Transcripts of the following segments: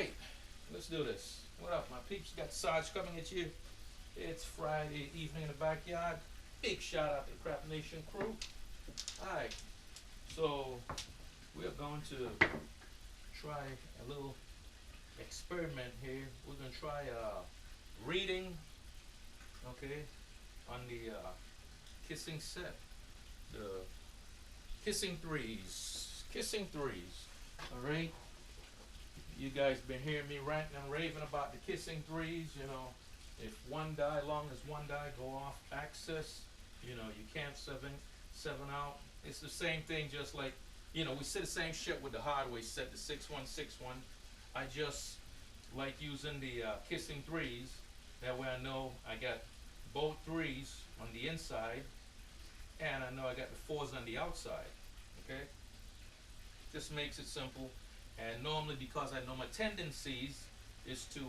right, let's do this. What up, my peeps? Got Sarge coming at you. It's Friday evening in the backyard. Big shout out to the Crap Nation crew. Alright, so we're going to try a little experiment here. We're going to try reading, okay, on the kissing set. The kissing threes. Kissing threes. Alright? You guys been hearing me ranting and raving about the kissing threes, you know. If one die, long as one die go off axis, you know, you can't seven out. It's the same thing, just like, you know, we say the same shit with the hardware set, the 6161. I just like using the kissing threes. That way I know I got both threes on the inside, and I know I got the fours on the outside. Okay? Just makes it simple. And normally, because I know my tendencies is to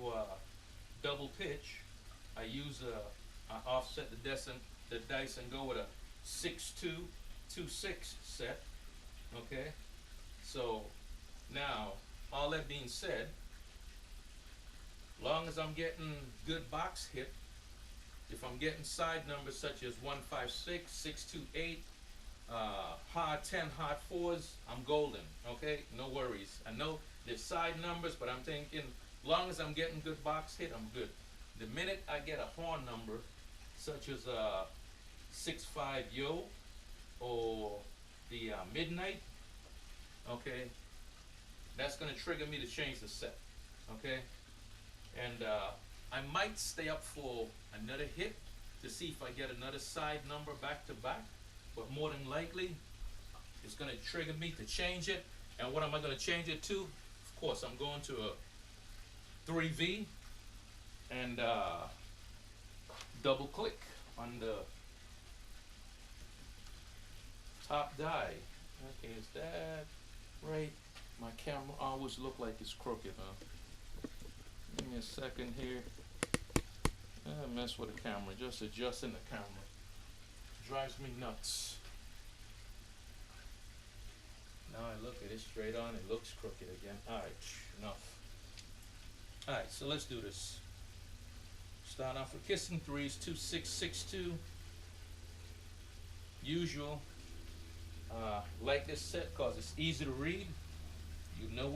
double pitch, I use I offset the dice and go with a 6-2, 2-6 set. Okay, so now all that being said, long as I'm getting good box hit, if I'm getting side numbers such as 156, 628, hard 10, hard 4s, I'm golden. Okay, no worries. I know there's side numbers, but I'm thinking, long as I'm getting good box hit, I'm good. The minute I get a horn number, such as 6-5 yo or the midnight, okay, that's gonna trigger me to change the set. Okay, and I might stay up for another hit to see if I get another side number back to back. But more than likely, it's going to trigger me to change it. And what am I going to change it to? Of course, I'm going to a 3V and double click on the top die. Okay, is that right? My camera always look like it's crooked, huh? Give me a second here. Mess with the camera, just adjusting the camera. Drives me nuts. Now I look at it straight on, it looks crooked again. Alright, enough. Alright, so let's do this. Start off with kissing threes, 2662. Usual. Like this set because it's easy to read. You know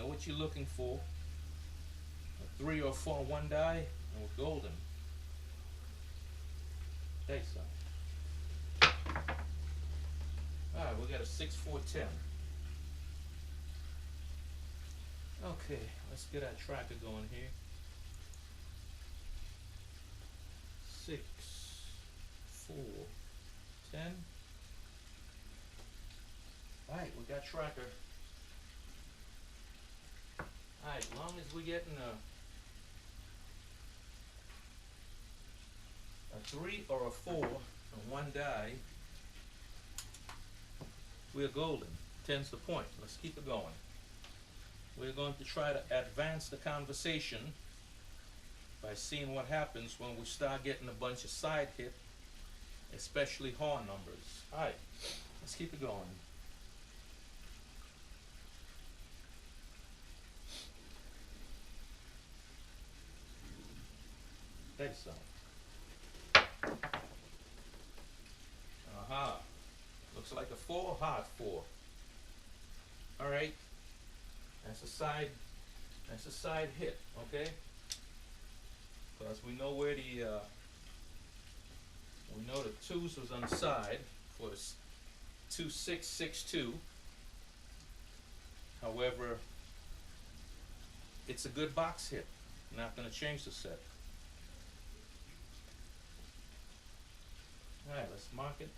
what you're looking for. A 3 or 4 on one die, and we're golden. Dice on. Alright, we got a 6-4-10. Okay, let's get our tracker going here. 6, 4, 10. Alright, we got tracker. Alright, long as we're getting a 3 or a 4 on one die, we're golden. 10's the point. Let's keep it going. We're going to try to advance the conversation by seeing what happens when we start getting a bunch of side hit, especially horn numbers. Alright, let's keep it going. Dice on. Looks like a 4, hard 4. Alright. That's a side hit, okay? Because we know where the we know the 2s was on the side for the 2662. However, it's a good box hit. Not gonna change the set. Alright, let's mark it.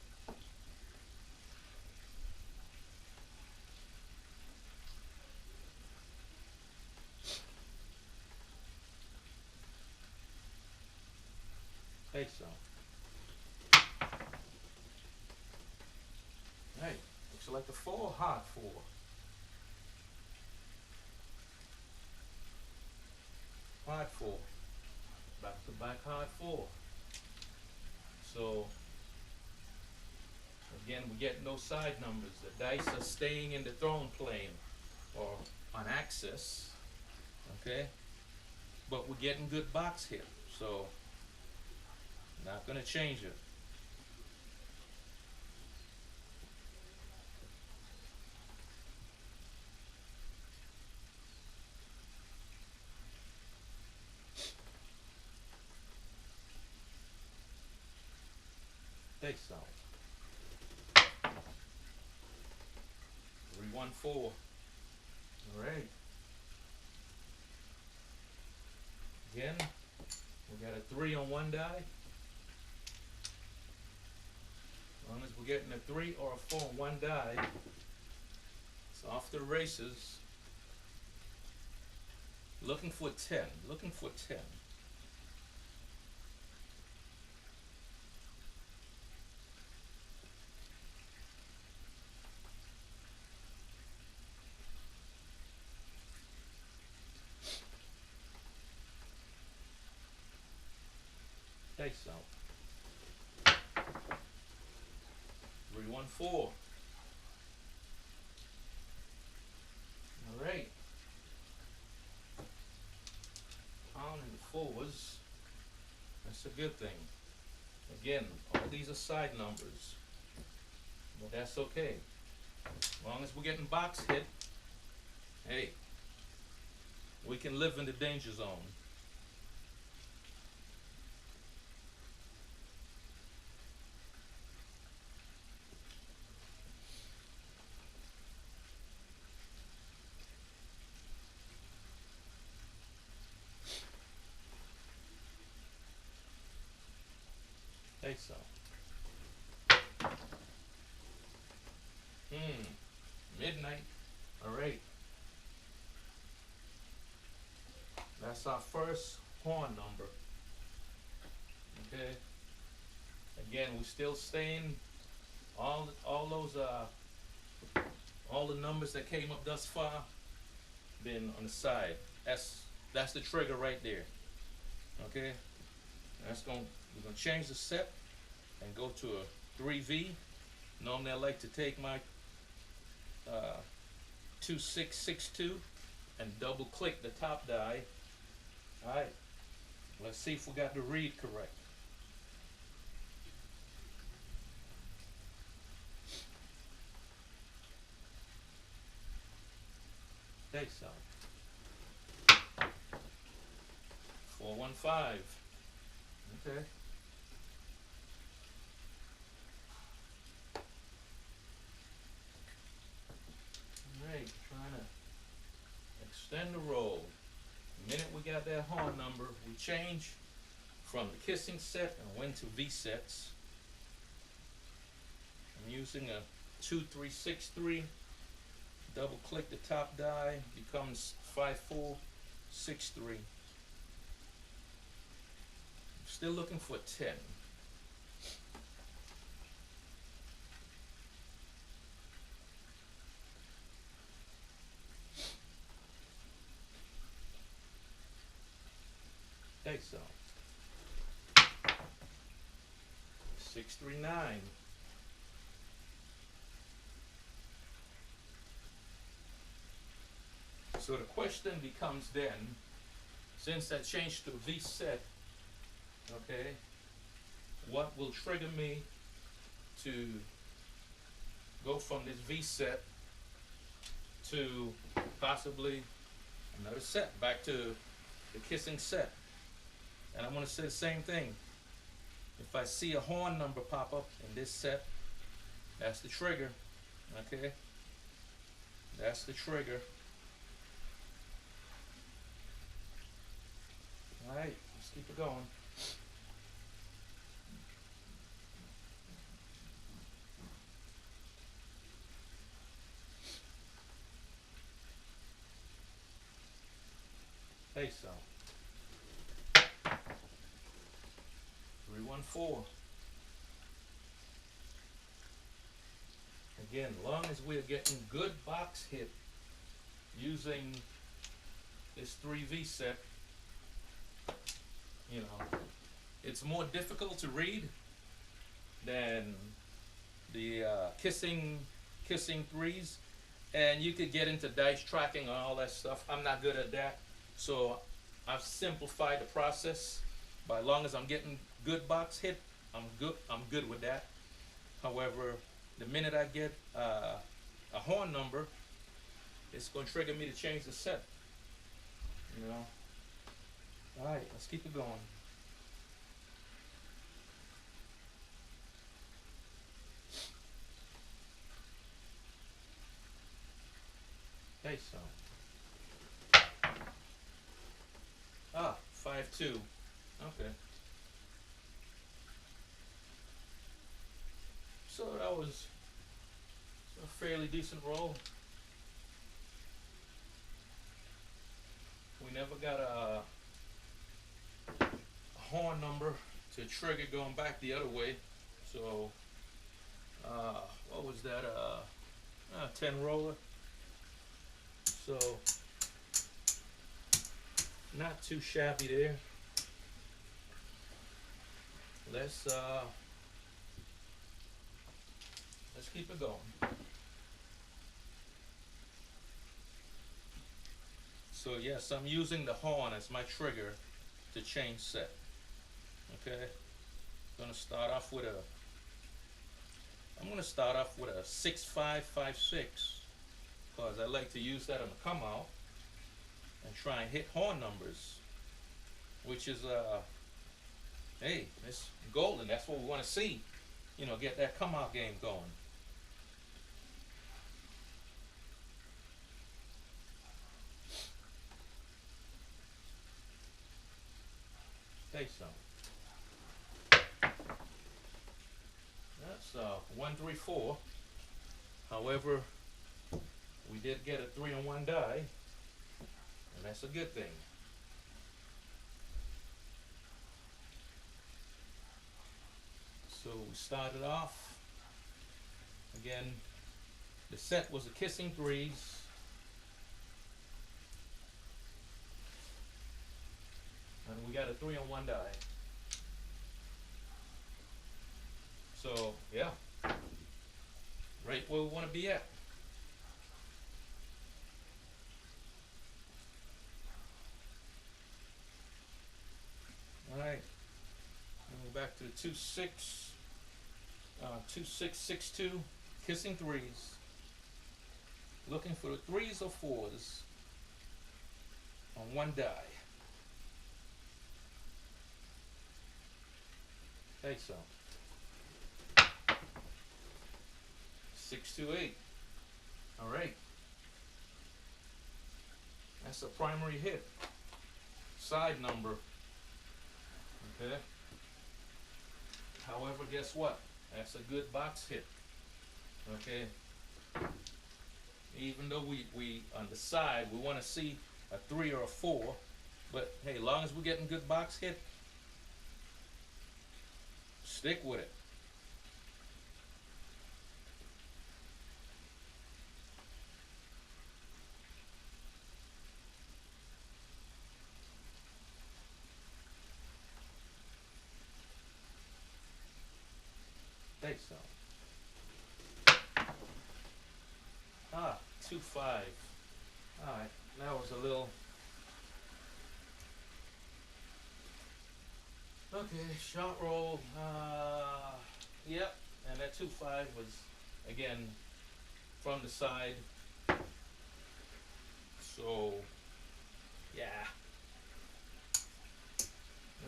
Take some. Alright, looks like a 4, hard 4. Hard 4. Back to back hard 4. So again, we get no side numbers. The dice are staying in the throne plane or on axis. Okay, but we're getting good box hit, so not gonna change it. Take some. 314. All right. Again, we got a 3 on one die. As long as we're getting a 3 or a 4 on one die, it's off to the races. Looking for 10. Looking for 10. Okay, so 314. All right. Pound in the fours. That's a good thing. Again, all these are side numbers, but that's okay. As long as we're getting box hit, hey, we can live in the danger zone. Hey, so. Midnight. All right. That's our first horn number. Okay. Again, we're still staying. All those all the numbers that came up thus far been on the side. That's the trigger right there. Okay. We're gonna change the set and go to a 3V. Normally I like to take my 2662 and double click the top die. Alright, let's see if we got the read correct. Okay, so 415. Okay. Alright, trying to extend the roll. The minute we got that horn number, we change from the kissing set and went to V sets. I'm using a 2363. Double click the top die, becomes 5463. Still looking for 10. Okay, so 639. So the question becomes then, since I changed to V set, okay, what will trigger me to go from this V set to possibly another set, back to the kissing set? And I'm going to say the same thing. If I see a horn number pop up in this set, that's the trigger. Okay? That's the trigger. Alright, let's keep it going. Hey, so 314. Again, long as we're getting good box hit using this 3V set, you know, it's more difficult to read than the kissing threes, and you could get into dice tracking and all that stuff. I'm not good at that, So I've simplified the process. By long as I'm getting good box hit, I'm good. I'm good with that. However, the minute I get a horn number, it's going to trigger me to change the set. You know. All right, let's keep it going. Okay, so 5-2. Okay. So that was a fairly decent roll. We never got a horn number to trigger going back the other way. So, what was that? 10 roller. So, not too shabby there. Let's let's keep it going. So yes, I'm using the horn as my trigger to change set. Okay, I'm gonna start off with a 6-5-5-6 because I like to use that on the come out and try and hit horn numbers, which is hey, it's golden. That's what we want to see. You know, get that come out game going. Okay, so that's 1-3-4. However, we did get a 3-on-1 die, and that's a good thing. So we started off again. The set was a kissing threes, and we got a 3-on-1 die. So yeah, right where we want to be at. All right, we're back to the 2-6, 2-6-6-2, kissing threes. Looking for the 3s or 4s on one die. Okay, so 6-2-8. All right, that's a primary hit. Side number. Okay. However, guess what? That's a good box hit. Okay. Even though we on the side we want to see a 3 or a 4, but hey, as long as we're getting good box hit, stick with it. Think so. 2-5. All right, that was a little. Okay, shot roll. Yep, and that 2-5 was again from the side. So yeah,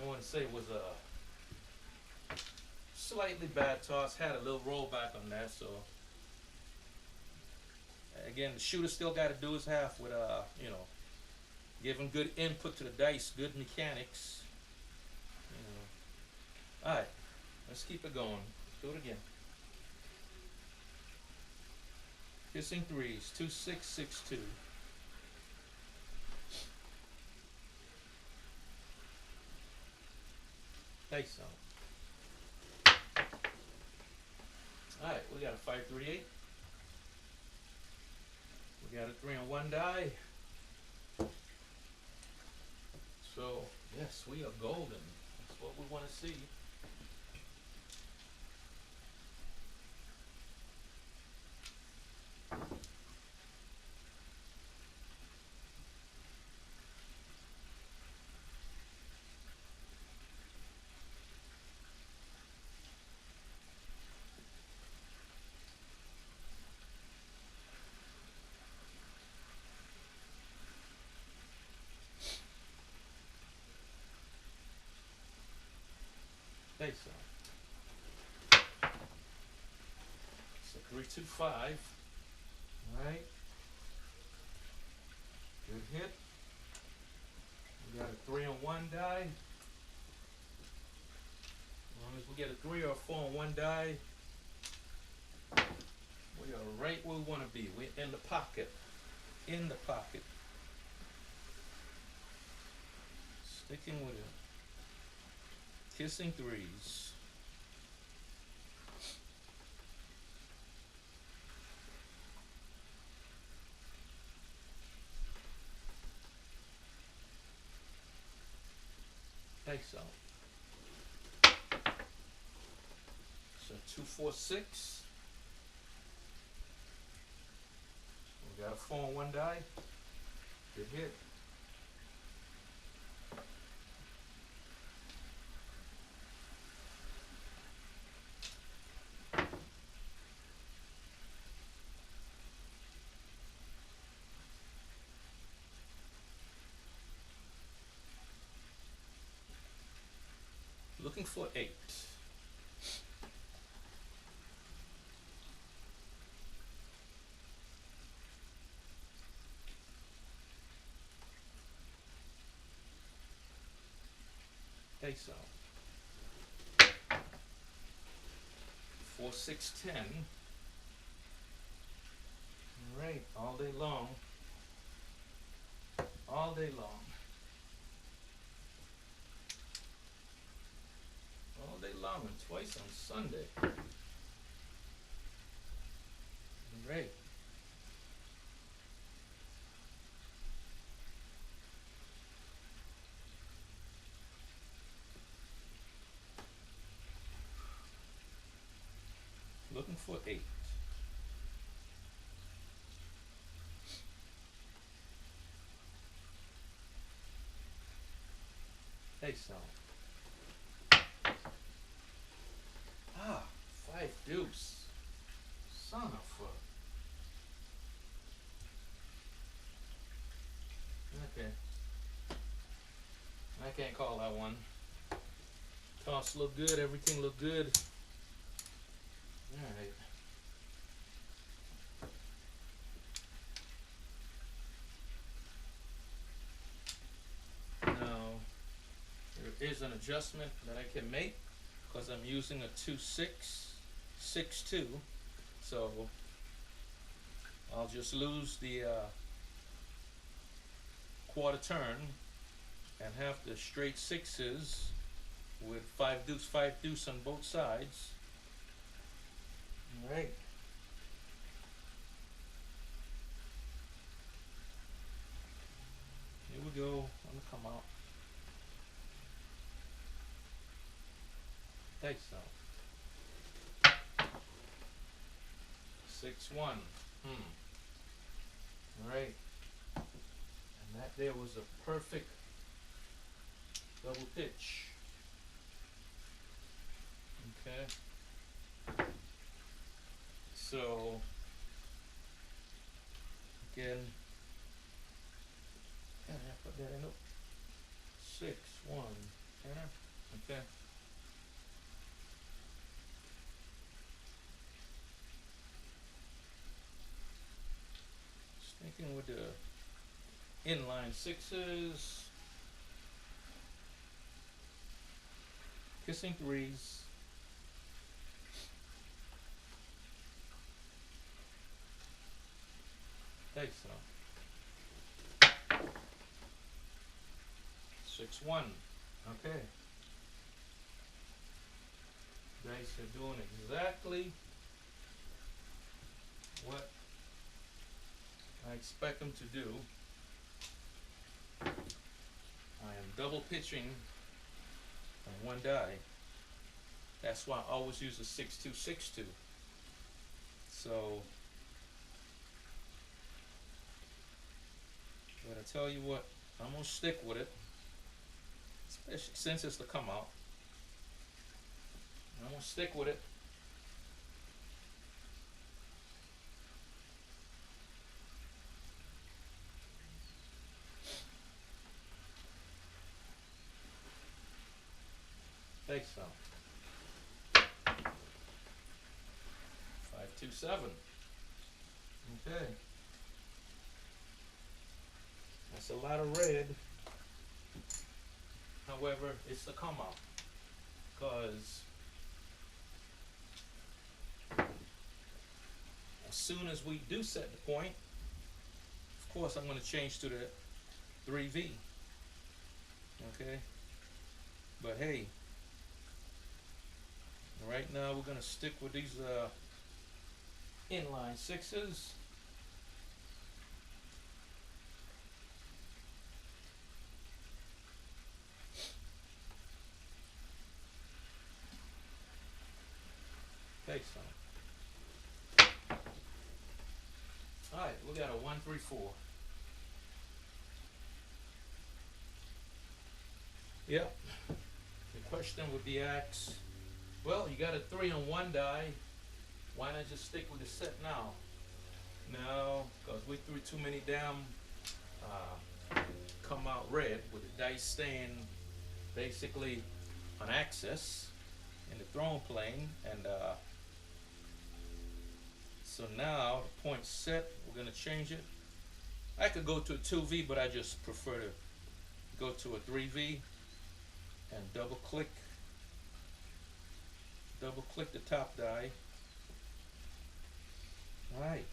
I want to say it was a slightly bad toss. Had a little rollback on that. So again, the shooter still got to do his half with you know, giving good input to the dice, good mechanics. You know. All right, let's keep it going. Let's do it again. Kissing threes, 2-6-6-2. Take some. All right, we got a 5-3-8. We got a 3-on-1 die. So yes, we are golden. That's what we want to see. so. So 3, 2, 5. Alright. Good hit. We got a 3 on 1 die. As long as we get a 3 or a 4 on 1 die, we are right where we want to be. We're in the pocket. In the pocket. Sticking with it. Kissing 3's. Face out. So 2, 4, 6. We got a 4 on 1 die. Good hit. Looking for 8. Face out. 4, 6, 10. Alright, all day long. All day long. All day long and twice on Sunday. Alright. Looking for 8. Face out. Ah, 5 deuce. Son of a. Okay. I can't call that one. Toss look good, everything look good. Alright. Now, there is an adjustment that I can make because I'm using a 2, 6, 6, 2. So, I'll just lose the quarter turn and have the straight 6s with 5 deuce on both sides. Alright. Here we go. I'm gonna come out. Thanks so. 6, 1. Alright. And that there was a perfect double pitch. Okay. So again, can I put that in? 6, 1. Can I? Okay. Sticking with the inline 6s. Kissing 3's. Thanks so. 6, 1. Okay. Guys are doing exactly what I expect them to do. I am double pitching on 1 die. That's why I always use a 6, 2, 6, 2. So, but I tell you what, I'm gonna stick with it, especially since it's the come out. I'm gonna stick with it. Thanks, so. 527. Okay. That's a lot of red. However, it's the come out. Because as soon as we do set the point, of course I'm going to change to the 3V. Okay. But hey, right now we're going to stick with these inline sixes. Okay, so. Alright, we got a 134. Yep. The question would be asked, well, you got a 3-on-1 die. Why not just stick with the set now? No, because we threw too many damn come out red with the dice staying basically on axis in the throwing plane, and so now the point set, we're going to change it. I could go to a 2V, but I just prefer to go to a 3V and double click the top die. Alright.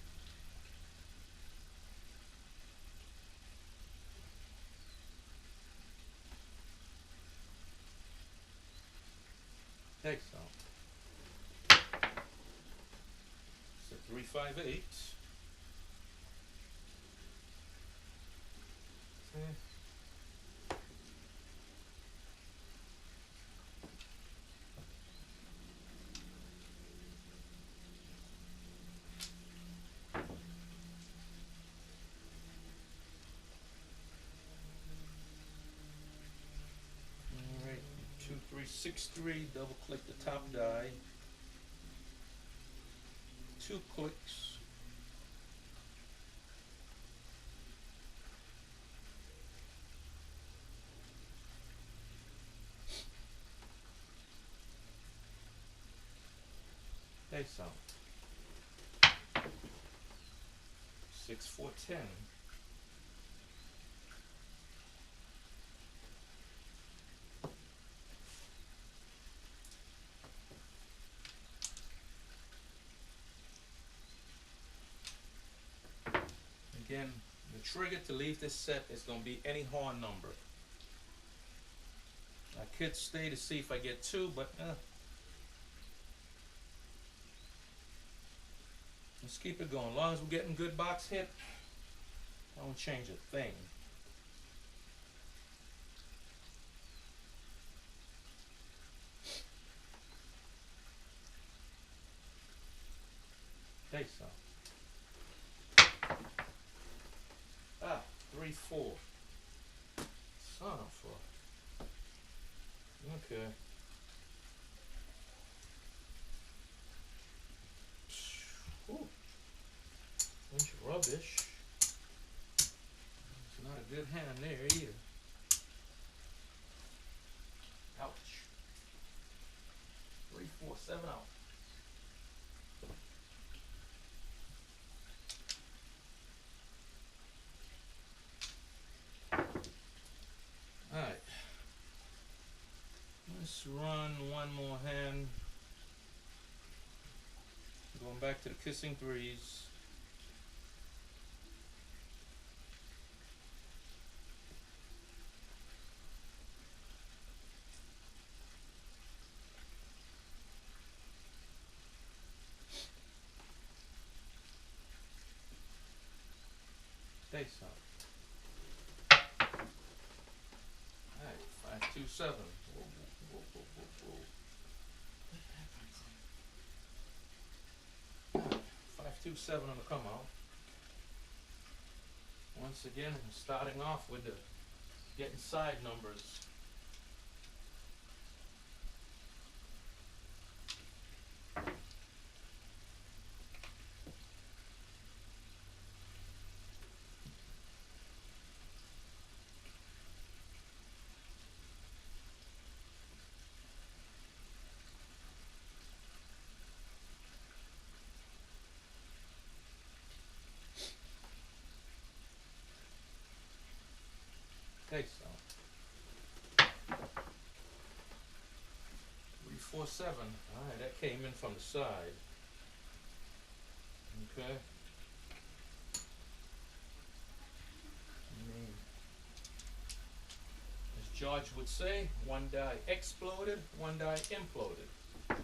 Okay, so it's a 358. Okay. Alright, 2363, double click the top die. 2 clicks. Okay, so 6, 4, 10. Again, the trigger to leave this set is going to be any horn number. I could stay to see if I get 2, but let's keep it going. As long as we're getting good box hit, I won't change a thing. Okay, so 3, 4. Son of a. Okay. Ooh. Bunch of rubbish. It's not a good hand there either. Ouch. 3, 4, 7 out. Alright. Let's run one more hand. Going back to the kissing 3's. Okay, so. Alright, 5, 2, 7. Whoa, whoa, whoa, whoa, whoa. Alright, 5, 2, 7 on the come out. Once again, I'm starting off with the getting side numbers. Okay, so 347. All right, that came in from the side. Okay. Mm, as George would say, one die exploded, one die imploded. We're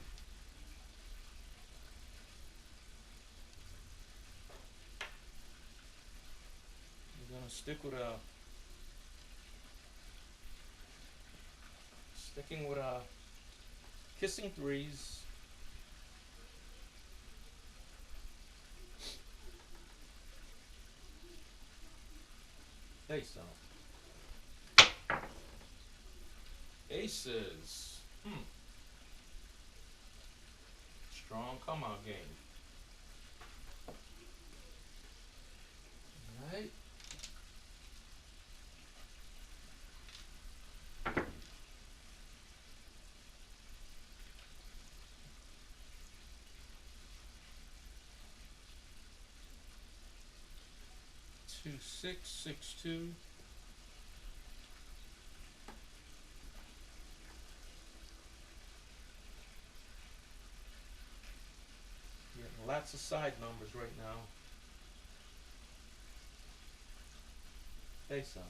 gonna stick with a sticking with a kissing threes. Face on. Aces. Strong come out game. All right. 2662. Getting lots of side numbers right now. Face on.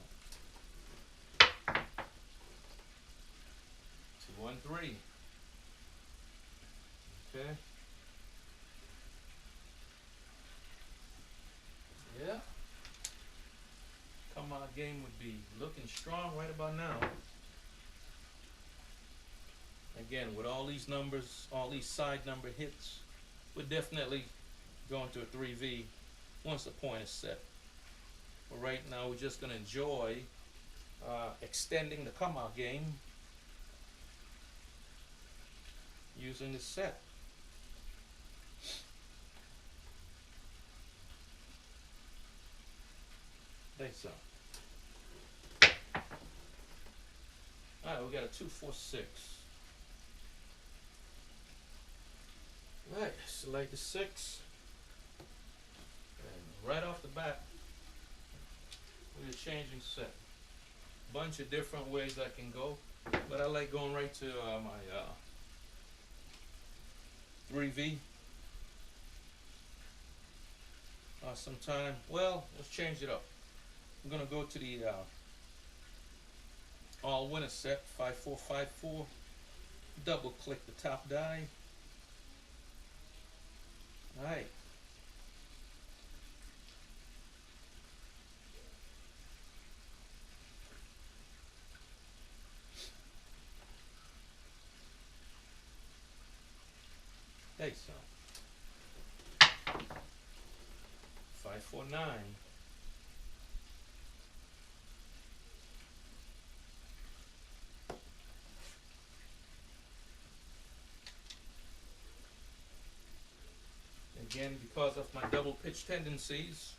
213. Okay. Yeah. Come out game would be looking strong right about now. Again, with all these numbers, all these side number hits, we're definitely going to a 3V once the point is set. But right now, we're just going to enjoy extending the come out game using this set. Thanks, so. Alright, we got a 246. Right, select the 6. And right off the bat, we're changing set. Bunch of different ways I can go, but I like going right to my 3V. Sometime, well, let's change it up. I'm gonna go to the all winner set 5454. Double click the top die. All right. Hey, so 549. Again, because of my double pitch tendencies,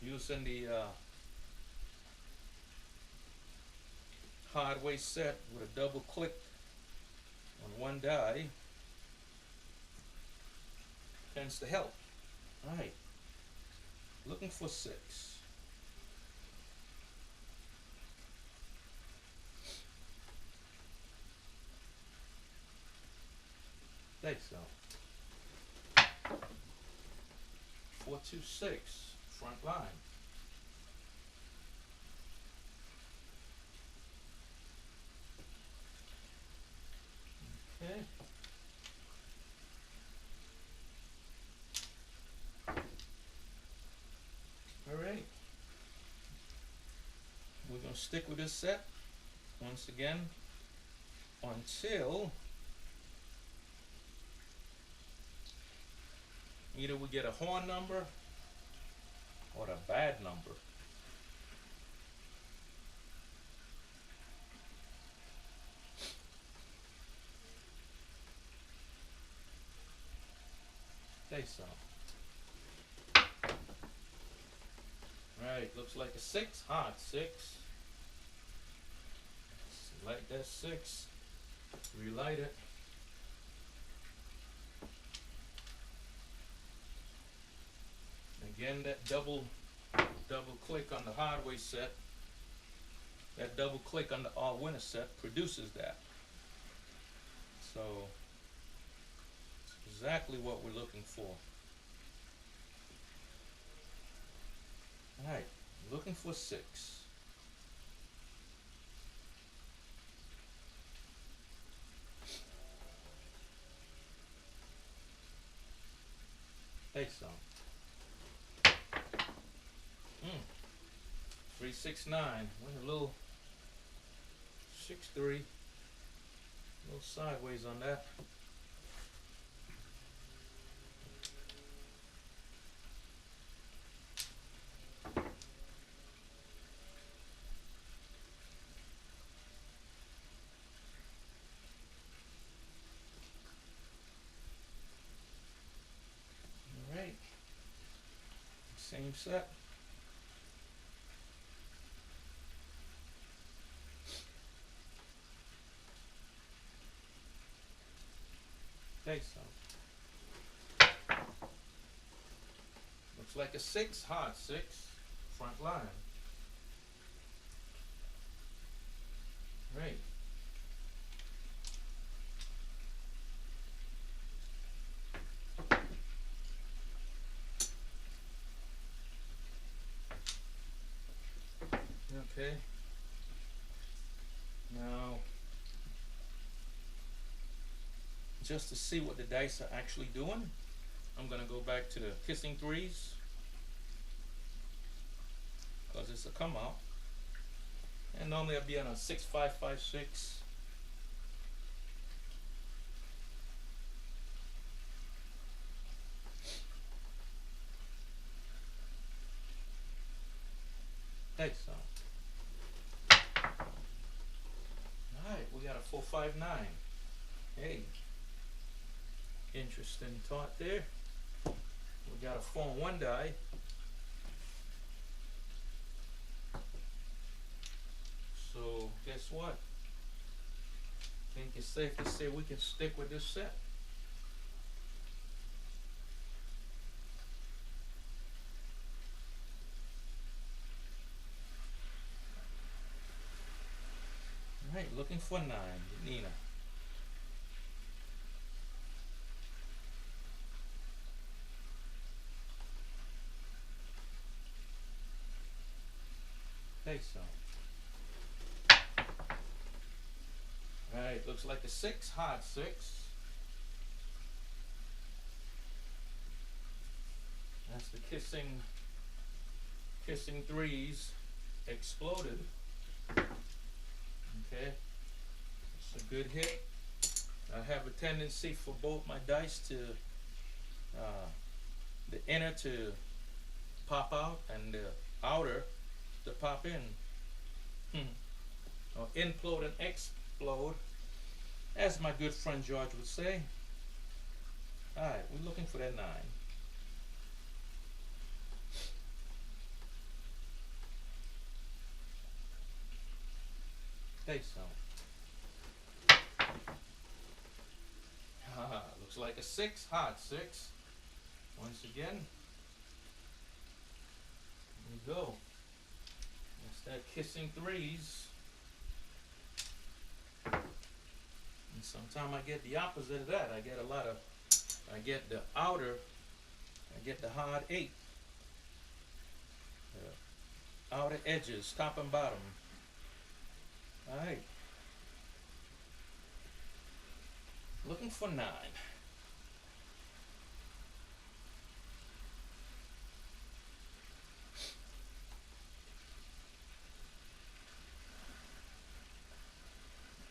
using the hard way set with a double click on one die tends to help. Alright, looking for 6. Thanks, so 426, front line. Okay. Alright. We're going to stick with this set once again until either we get a horn number or a bad number. Okay, so. Alright, looks like a 6, hard 6. Select that 6, relight it. Again, that double click on the hardware set That double click on the all winner set produces that. So it's exactly what we're looking for. Alright, looking for 6. Take some. 369. Went a little 6-3. A little sideways on that. Alright. Same set. Take some. Looks like a 6, hard 6, front line. Right. Okay. Now, just to see what the dice are actually doing, I'm going to go back to the kissing 3's, because it's a come out. And normally I'll be on a 6-5-5-6. Take some. Alright, we got a 4-5-9. Hey. Interesting thought there. We got a 4 and 1 die. So guess what? I think it's safe to say we can stick with this set. Alright, looking for 9, Nina. Take some. Alright, looks like a 6, hard 6. That's the kissing 3's exploded. Okay, it's a good hit. I have a tendency for both my dice to the inner to pop out and the outer to pop in. Or implode and explode, as my good friend George would say. Alright, we're looking for that 9. Take some. Looks like a 6, hard 6. Once again. There we go. That's that kissing 3's. And sometimes I get the opposite of that. I get the outer, I get the hard 8. The outer edges, top and bottom. Alright. Looking for 9.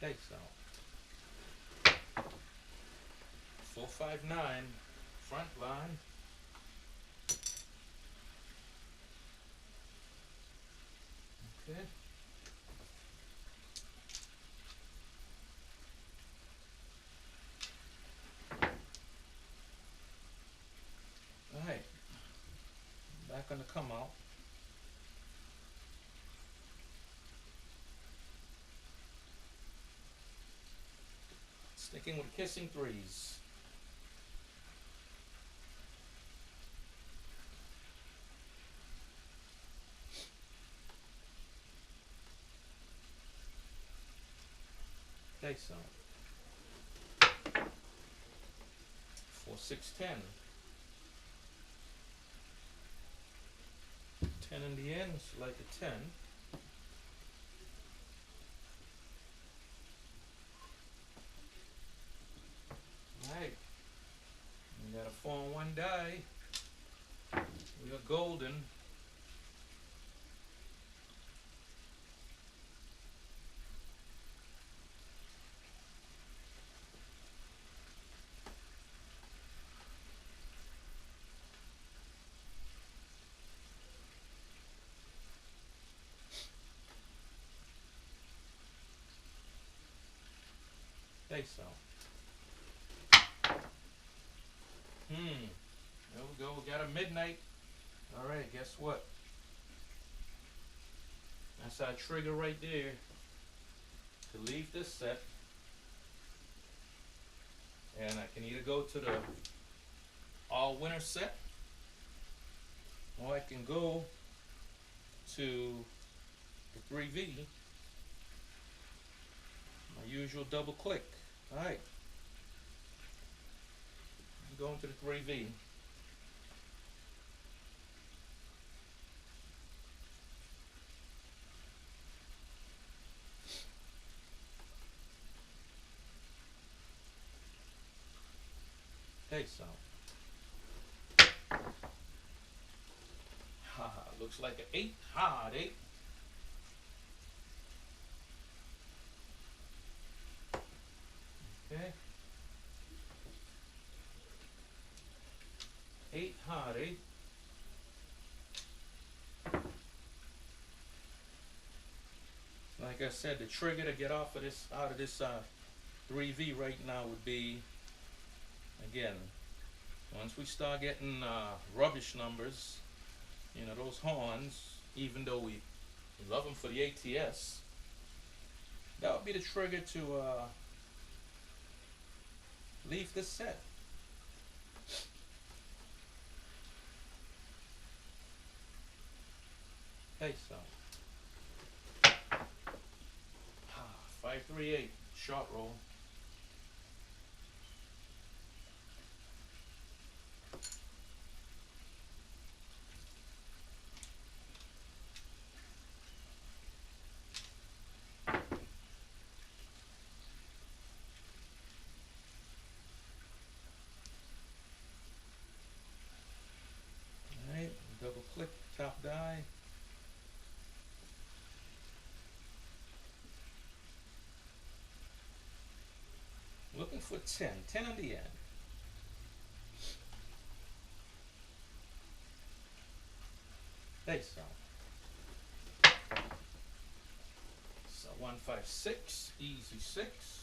Take some. 4-5-9, front line. Okay. Alright. Back on the come out. Sticking with kissing 3's. Okay, so for 610. 10 in the end, select a 10. Alright, we got a 4-on-1 die. We are golden. Okay, so. There we go. We got a midnight. Alright, guess what? That's our trigger right there to leave this set. And I can either go to the all winner set, or I can go to the 3V, my usual double click. Alright, I'm going to the 3V. Okay, so. Looks like an 8, hard 8. Okay. 8, hard 8. Like I said, the trigger to get off of this, out of this 3V right now would be, again, once we start getting rubbish numbers, you know, those horns, even though we love them for the ATS, that would be the trigger to leave this set. Okay, so 538 short roll. Alright, double click top die. Looking for 10. 10 in the end. Okay, so. So 156, easy 6.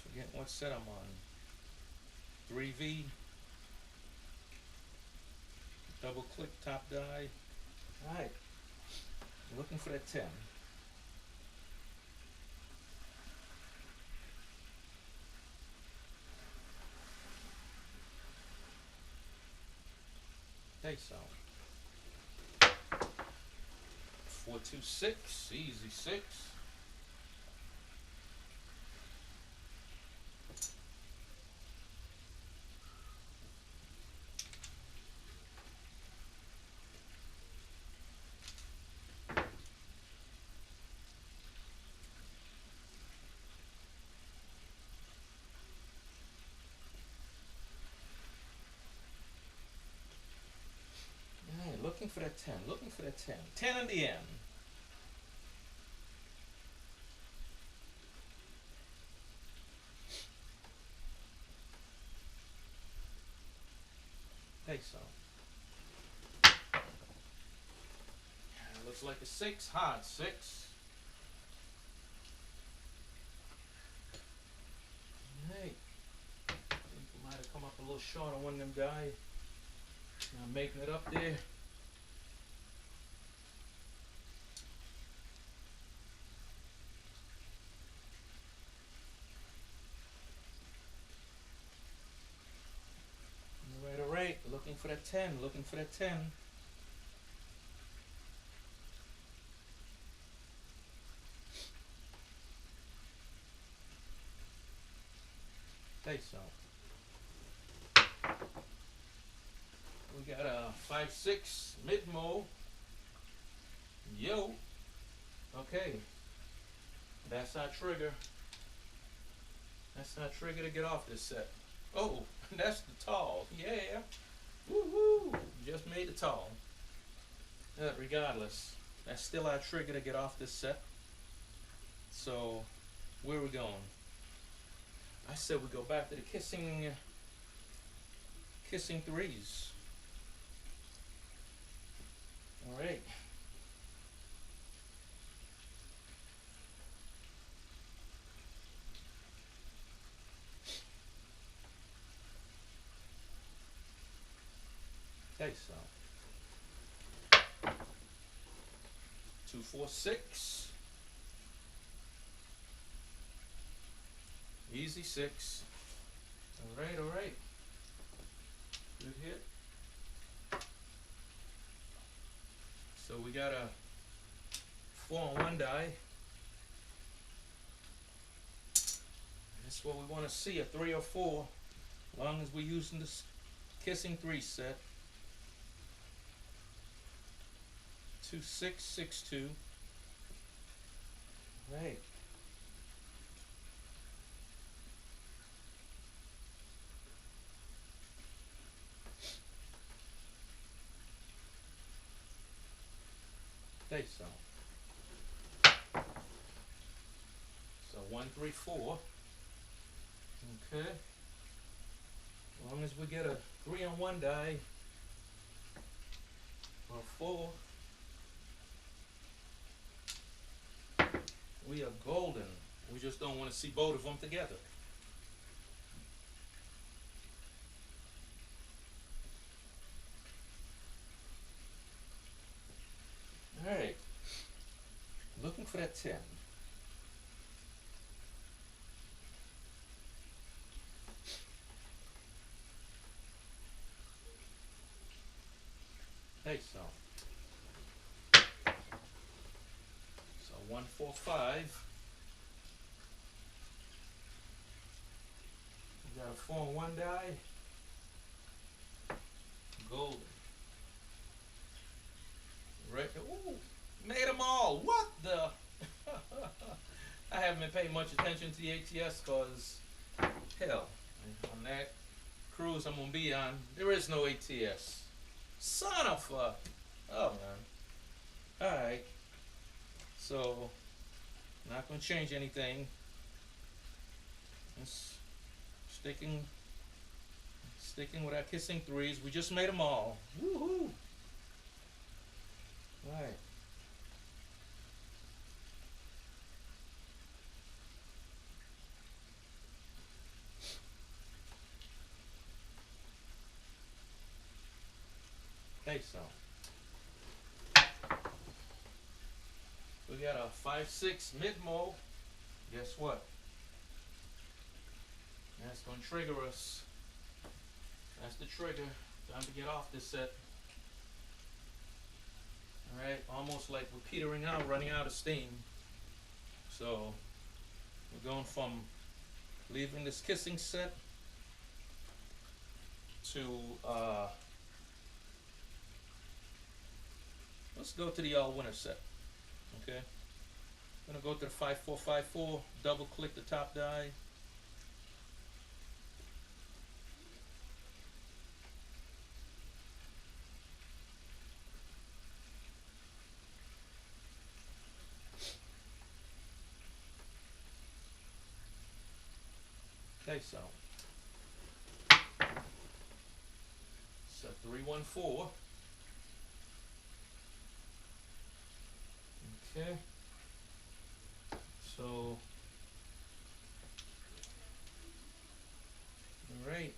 Forget what set I'm on. 3V. Double click top die. Alright. Looking for that 10. Okay, so 426, easy 6. Looking for that 10, looking for that 10. 10 in the end. Okay, so. Looks like a 6, hard 6. Hey, I think we might have come up a little short on one of them die. I'm making it up there. for that 10, looking for that 10. Okay, so we got a 5-6 mid-mo. Yo. Okay. That's our trigger. That's our trigger to get off this set. Oh, that's the tall. Yeah. Woohoo! Just made the tall. Regardless, that's still our trigger to get off this set. So, where are we going? I said we go back to the kissing 3's. All right. Okay, so 2, 4, 6. Easy 6. All right. Good hit. So we got a 4-on-1 die. That's what we want to see, a 3 or 4, as long as we're using this kissing 3 set. 2, 6, 6, 2. Right. Okay, so 1, 3, 4. Okay. As long as we get a 3-on-1 die or 4, we are golden. We just don't want to see both of them together. All right. Looking for that 10. Okay, so 1, 4, 5. We got a 4-on-1 die. Golden. Right. Ooh, made them all. What the? I haven't been paying much attention to the ATS because, hell, on that cruise I'm gonna be on, there is no ATS. Son of a. Oh man. All right. So, not gonna change anything. Just sticking with our kissing 3's. We just made them all. Woohoo! Right. Okay, so we got a 5-6 mid-mo. Guess what? That's gonna trigger us. That's the trigger. Time to get off this set. Alright, almost like we're petering out, running out of steam. So we're going from leaving this kissing set to let's go to the all winner set. Okay. I'm gonna go to the 5-4-5-4, double click the top die. Okay, so 3-1-4. Okay. So, all right.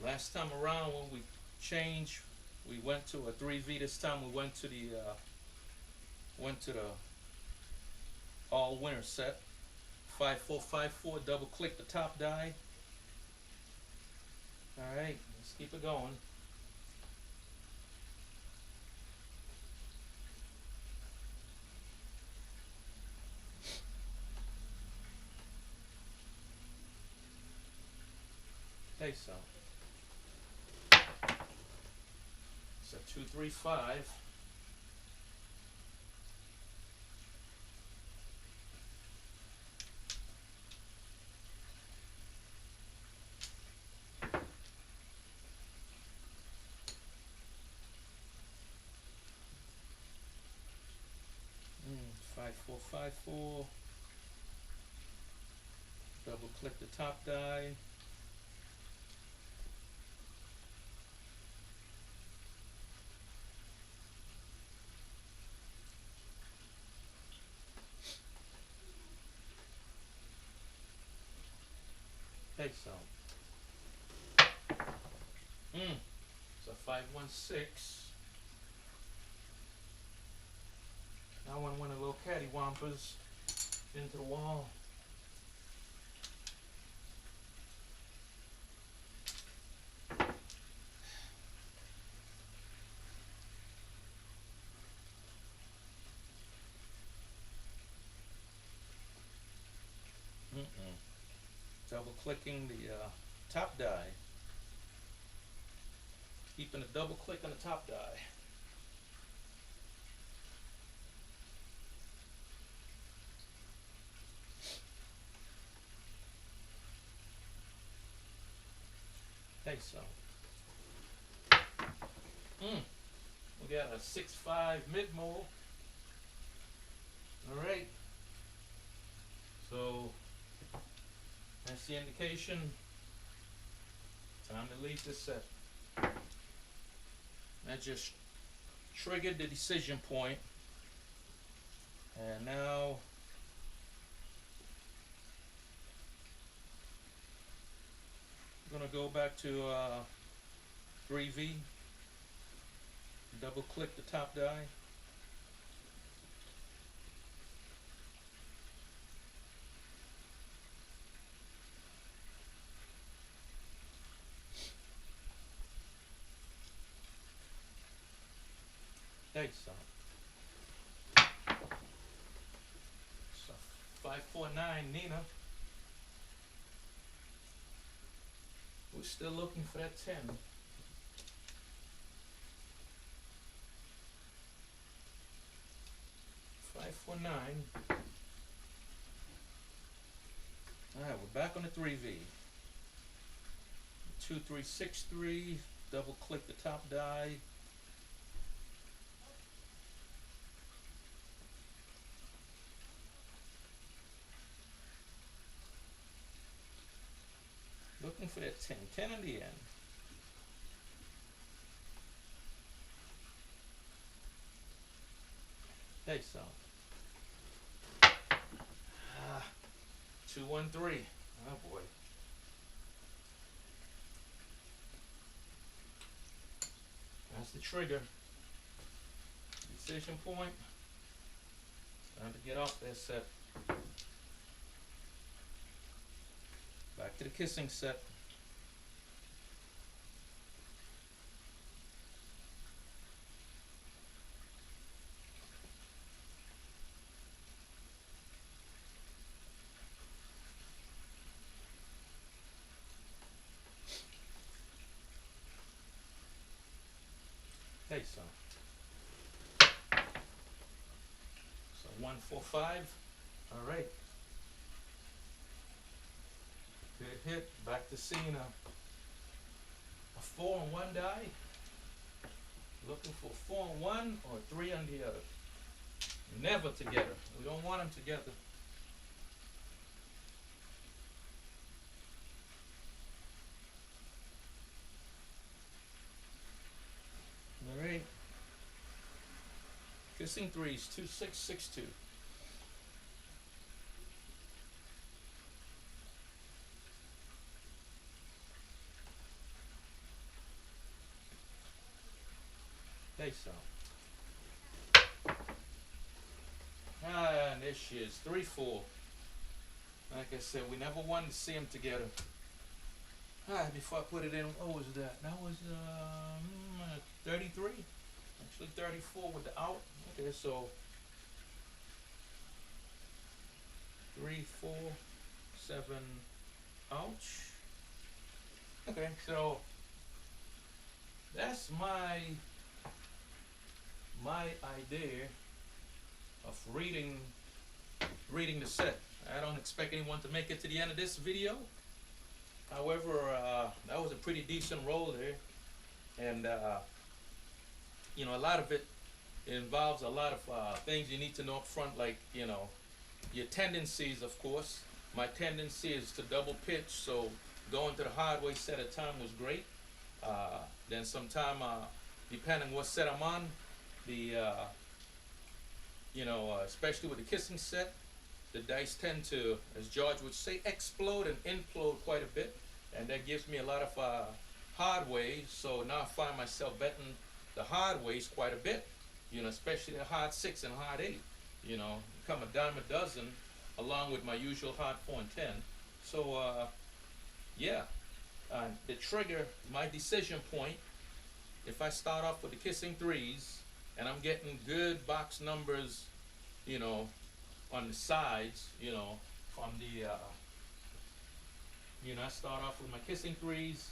Last time around when we changed, we went to a 3V. This time we went to the all winner set. 5-4-5-4. Double click the top die. Let's keep it going. Okay, so it's a 2, 3, 5. Mm, 5, 4, 5, 4. Double click the top die. Okay, so it's a 5, 1, 6. Now I want to win a little cattywampus into the wall. Double clicking the top die. Keeping a double click on the top die. Okay, so we got a 6, 5 mid-mole. Alright. So that's the indication. Time to leave this set. That just triggered the decision point. And now I'm gonna go back to 3V. Double click the top die. Okay, so 549 Nina. We're still looking for that 10. 549. Alright, we're back on the 3V. 2, 3, 6, 3. Double click the top die. Looking for that 10. 10 in the end. Okay, so 2, 1, 3. Oh boy. That's the trigger. Decision point. Time to get off that set. Back to the kissing set. Okay, so 1, 4, 5. All right. Good hit. Back to seeing a 4 on one die. Looking for 4 on one or 3 on the other. Never together. We don't want them together. All right. Kissing 3's 2, 6, 6, 2. Okay, so. And there she is, 3, 4. Like I said, we never wanted to see them together. Alright, before I put it in, what was that? That was 33. Actually 34 with the out. Okay, so 3, 4, 7, ouch. Okay, so that's my idea of reading the set. I don't expect anyone to make it to the end of this video. However, that was a pretty decent roll there, and a lot of it involves a lot of things you need to know up front, like your tendencies. Of course, my tendency is to double pitch, so going to the hard way set of time was great. Then sometime, depending what set I'm on, the especially with the kissing set, the dice tend to, as George would say, explode and implode quite a bit, and that gives me a lot of hard ways. So now I find myself betting the hard ways quite a bit, especially the hard 6 and hard 8. Become a dime a dozen, along with my usual hard 4 and 10. So yeah, the trigger, my decision point, if I start off with the kissing 3s and I'm getting good box numbers, on the sides, from the, I start off with my kissing 3s,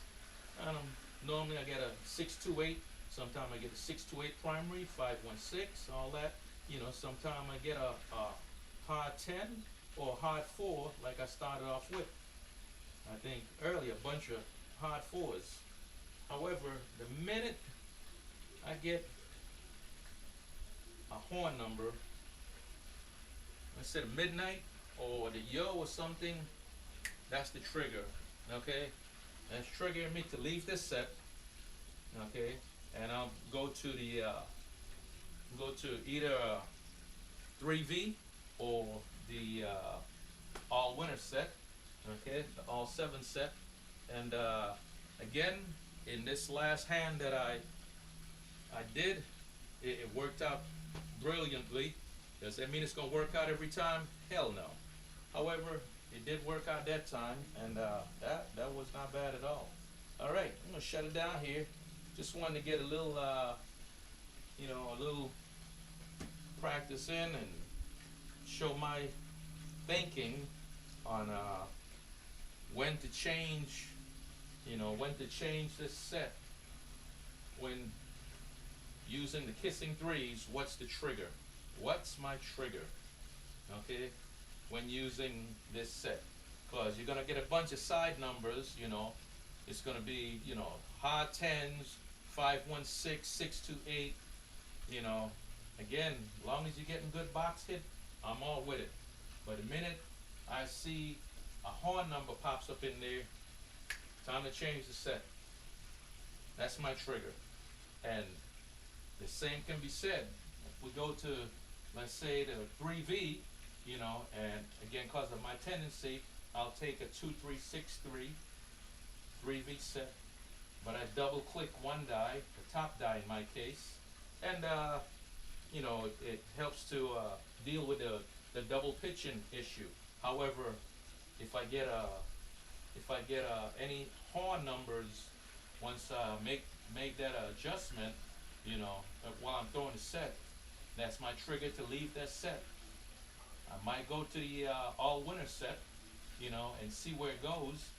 and normally I get a 6-2-8, sometimes I get a 6-2-8 primary, 5-1-6, all that, sometimes I get a hard 10 or a hard 4, like I started off with. I think earlier, a bunch of hard 4s. However, the minute I get a horn number, instead of midnight or the yo or something, that's the trigger. Okay, that's triggering me to leave this set. Okay, and I'll go to the either 3V or the all winner set. Okay, the all 7 set. And again, in this last hand that I did, it worked out brilliantly. Does that mean it's going to work out every time? Hell no. However, it did work out that time, and that was not bad at all. All right, I'm going to shut it down here. Just wanted to get a little, a little practice in and show my thinking on when to change, this set. When using the kissing 3s, what's the trigger? What's my trigger? Okay, when using this set, because you're gonna get a bunch of side numbers. It's gonna be hard 10s, 5-1-6, 6-2-8. Again, as long as you're getting good box hit, I'm all with it. But the minute I see a horn number pops up in there, time to change the set. That's my trigger. And the same can be said if we go to, let's say, the 3V, and again, because of my tendency, I'll take a 2-3-6-3 3V set, but I double click one die, the top die in my case, and it helps to deal with the double pitching issue. However, if I get any horn numbers, once I make that adjustment, while I'm throwing the set, that's my trigger to leave that set. I might go to the all winner set, and see where it goes.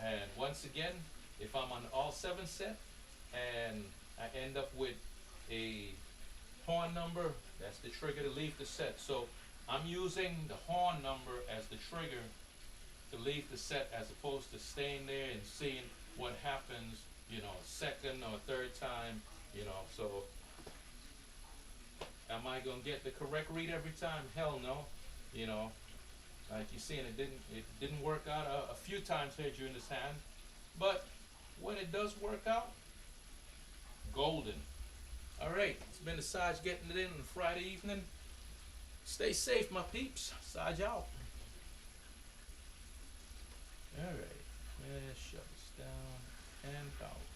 And once again, if I'm on the all 7 set and I end up with a horn number, that's the trigger to leave the set. So I'm using the horn number as the trigger to leave the set, as opposed to staying there and seeing what happens, second or third time, so am I gonna get the correct read every time? Hell no. Like you're seeing, it didn't work out a few times here during this hand, but when it does work out, golden. All right, it's been the Sarge getting it in on Friday evening. Stay safe, my peeps. Sarge out. All right, let's shut this down and out.